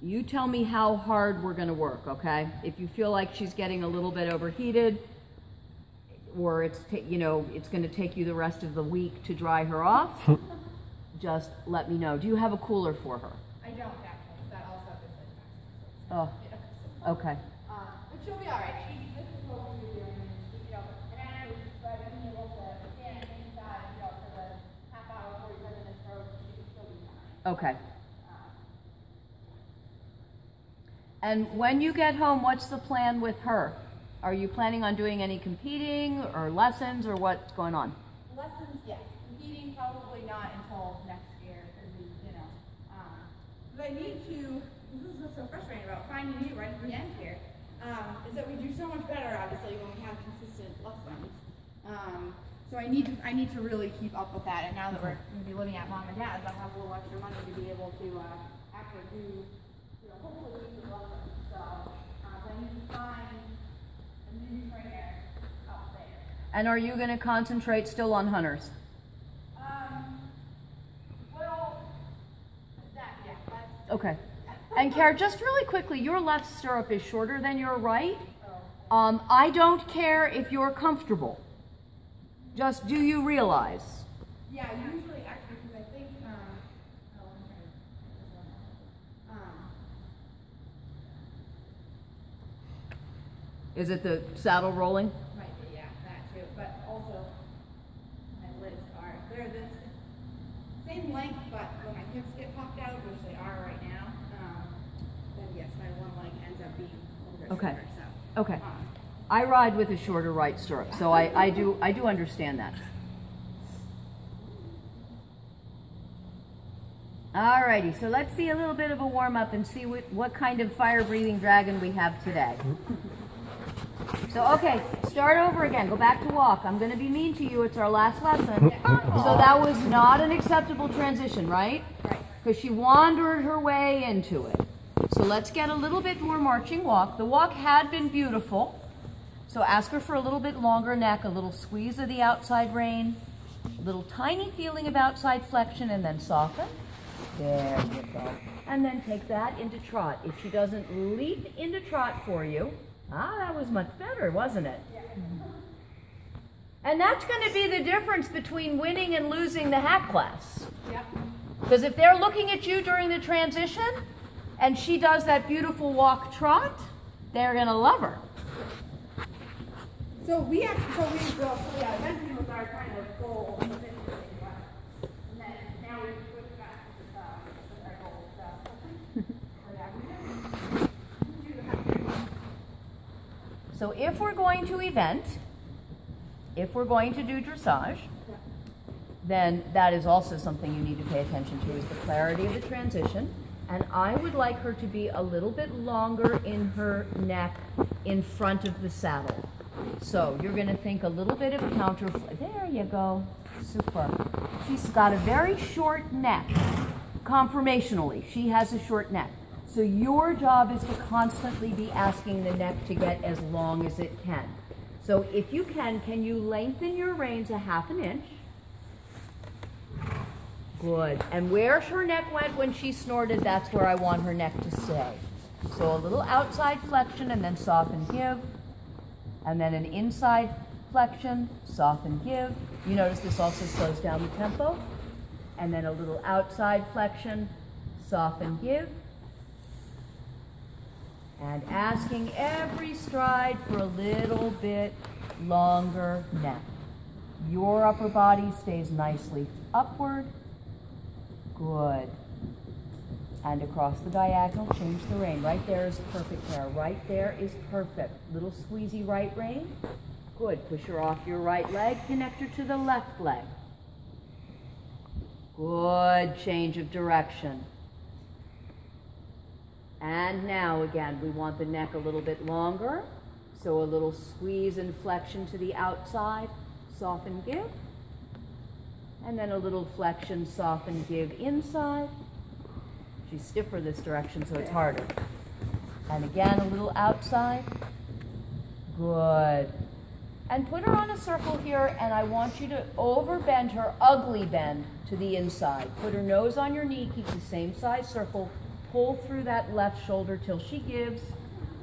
You tell me how hard we're gonna work, okay? If you feel like she's getting a little bit overheated, or it's gonna take you the rest of the week to dry her off, just let me know. Do you have a cooler for her? I don't actually. That also is like Oh, yeah. okay. But she'll be all right. This is what we're doing. And but being able to stand inside, for the half hour, 45 minutes, she can still be fine. Okay. And when you get home, what's the plan with her? Are you planning on doing any competing or lessons, or what's going on? Lessons, yes. Competing, probably not until next year, because but I need to. This is what's so frustrating about finding you right at the end here. Is that we do so much better, obviously, when we have consistent lessons. So I need to really keep up with that. And now that we're going to be living at mom and dad's, I have a little extra money to be able to actually do, hopefully do the lessons. So I need to find a new trainer up there. And are you going to concentrate still on hunters? That's okay. And Kara, just really quickly, your left stirrup is shorter than your right. I don't care if you're comfortable. Just do you realize? Yeah, usually actually, because I think, Is it the saddle rolling? might be, yeah, that too. But also, my lips they're this same length, but when my hips get popped out, which they are right now, then yes, my one leg ends up being a little bit shorter. So, Okay. I ride with a shorter right stirrup, so I do understand that. Alrighty, so let's see a little bit of a warm-up and see what kind of fire-breathing dragon we have today. So, okay, start over again. Go back to walk. I'm going to be mean to you. It's our last lesson. So that was not an acceptable transition, right? Right. Because she wandered her way into it. So let's get a little bit more marching walk. The walk had been beautiful. So ask her for a little bit longer neck, a little squeeze of the outside rein, a little tiny feeling of outside flexion, and then soften. There you go. And then take that into trot. If she doesn't leap into trot for you, that was much better, wasn't it? Yeah. And that's going to be the difference between winning and losing the hack class. Yep. Because if they're looking at you during the transition, and she does that beautiful walk trot, they're going to love her. So we eventually was our kind of goal. And then now we switch back to our goal. So if we're going to event, if we're going to do dressage, then that is also something you need to pay attention to, is the clarity of the transition. And I would like her to be a little bit longer in her neck in front of the saddle. So you're going to think a little bit of counter. There you go. Super. She's got a very short neck. Conformationally, she has a short neck. So your job is to constantly be asking the neck to get as long as it can. So if you can you lengthen your reins a ½ inch? Good. And where her neck went when she snorted, that's where I want her neck to stay. So a little outside flexion and then soften, give. And then an inside flexion, soften, give. You notice this also slows down the tempo. And then a little outside flexion, soften, give. And asking every stride for a little bit longer neck. Your upper body stays nicely upward. Good. And across the diagonal, change the rein. Right there is perfect there. Right there is perfect. Little squeezy right rein. Good. Push her off your right leg. Connect her to the left leg. Good. Change of direction. And now again, we want the neck a little bit longer. So a little squeeze and flexion to the outside. Soften, give. And then a little flexion, soften, give inside. She's stiffer this direction, so it's harder. And again, a little outside. Good. And put her on a circle here, and I want you to overbend her, ugly bend, to the inside. Put her nose on your knee, keep the same size circle, pull through that left shoulder till she gives.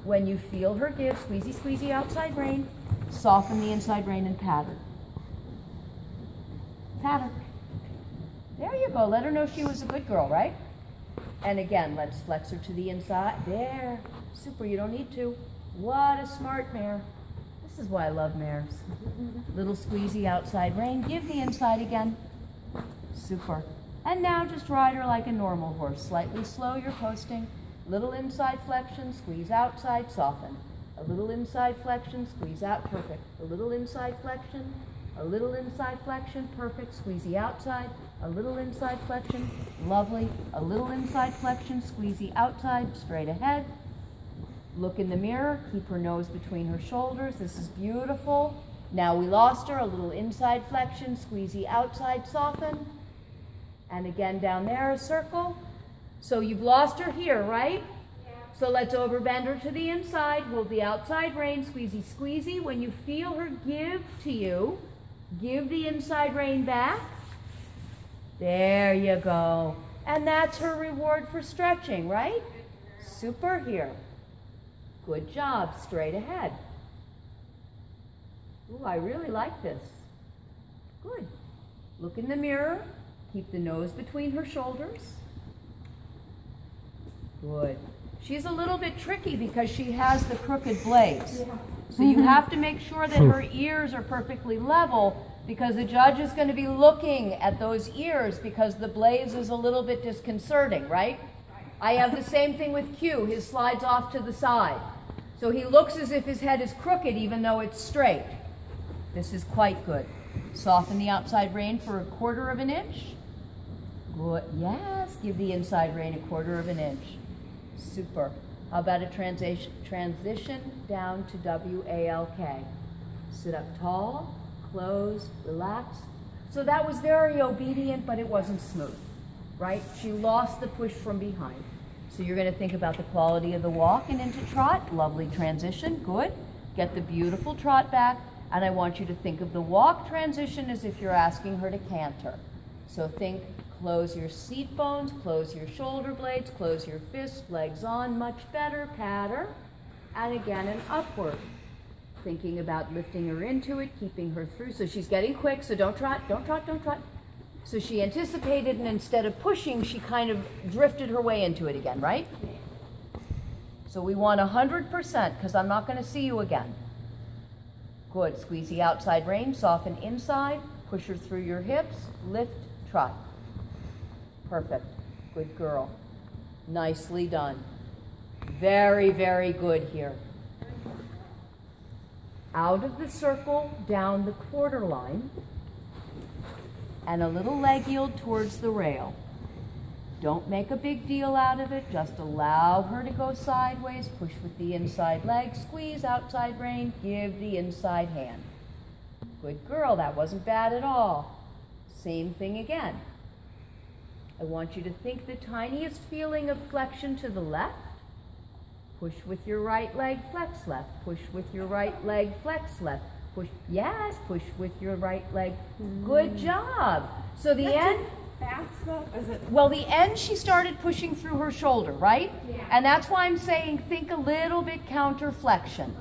When you feel her give, squeezy, squeezy outside rein, soften the inside rein and pat her. Pat her. There you go. Let her know she was a good girl, right? And again, let's flex her to the inside. There. Super. You don't need to. What a smart mare. This is why I love mares. Little squeezy outside rein. Give the inside again. Super. And now just ride her like a normal horse. Slightly slow, you're posting. Little inside flexion, squeeze outside, soften. A little inside flexion, squeeze out, perfect. A little inside flexion, a little inside flexion, perfect. Squeezy outside, a little inside flexion, lovely. A little inside flexion, squeezy outside, straight ahead. Look in the mirror, keep her nose between her shoulders. This is beautiful. Now we lost her, a little inside flexion, squeezy outside, soften. And again down there, a circle. So you've lost her here, right? Yeah. So let's overbend her to the inside. Hold the outside rein, squeezy, squeezy. When you feel her give to you, give the inside rein back. There you go. And that's her reward for stretching, right? Super here. Good job, straight ahead. Ooh, I really like this. Good. Look in the mirror. Keep the nose between her shoulders. Good. She's a little bit tricky because she has the crooked blades. Yeah. So you have to make sure that her ears are perfectly level because the judge is going to be looking at those ears because the blades is a little bit disconcerting, right? I have the same thing with Q. His slides off to the side. So he looks as if his head is crooked even though it's straight. This is quite good. Soften the outside rein for 1/4 of an inch. Good. Yes, give the inside rein 1/4 of an inch. Super. How about a transition down to W-A-L-K? Sit up tall, close, relax. So that was very obedient, but it wasn't smooth, right? She lost the push from behind. So you're going to think about the quality of the walk and into trot. Lovely transition. Good. Get the beautiful trot back. And I want you to think of the walk transition as if you're asking her to canter. So think, close your seat bones, close your shoulder blades, close your fists, legs on, much better, pat her. And again, an upward. Thinking about lifting her into it, keeping her through. So she's getting quick, so don't trot, don't trot, don't trot. So she anticipated, and instead of pushing, she kind of drifted her way into it again, right? So we want 100% because I'm not going to see you again. Good. Squeeze the outside rein, soften inside, push her through your hips, lift, trot. Perfect. Good girl. Nicely done. Very, very good here. Out of the circle, down the 1/4 line, and a little leg yield towards the rail. Don't make a big deal out of it. Just allow her to go sideways. Push with the inside leg. Squeeze outside rein. Give the inside hand. Good girl. That wasn't bad at all. Same thing again. I want you to think the tiniest feeling of flexion to the left. Push with your right leg, flex left. Push with your right leg, flex left. Push, yes, push with your right leg. Good job. So the end. Fast though? Is it? Well, the end she started pushing through her shoulder, right? Yeah. And that's why I'm saying think a little bit counter flexion.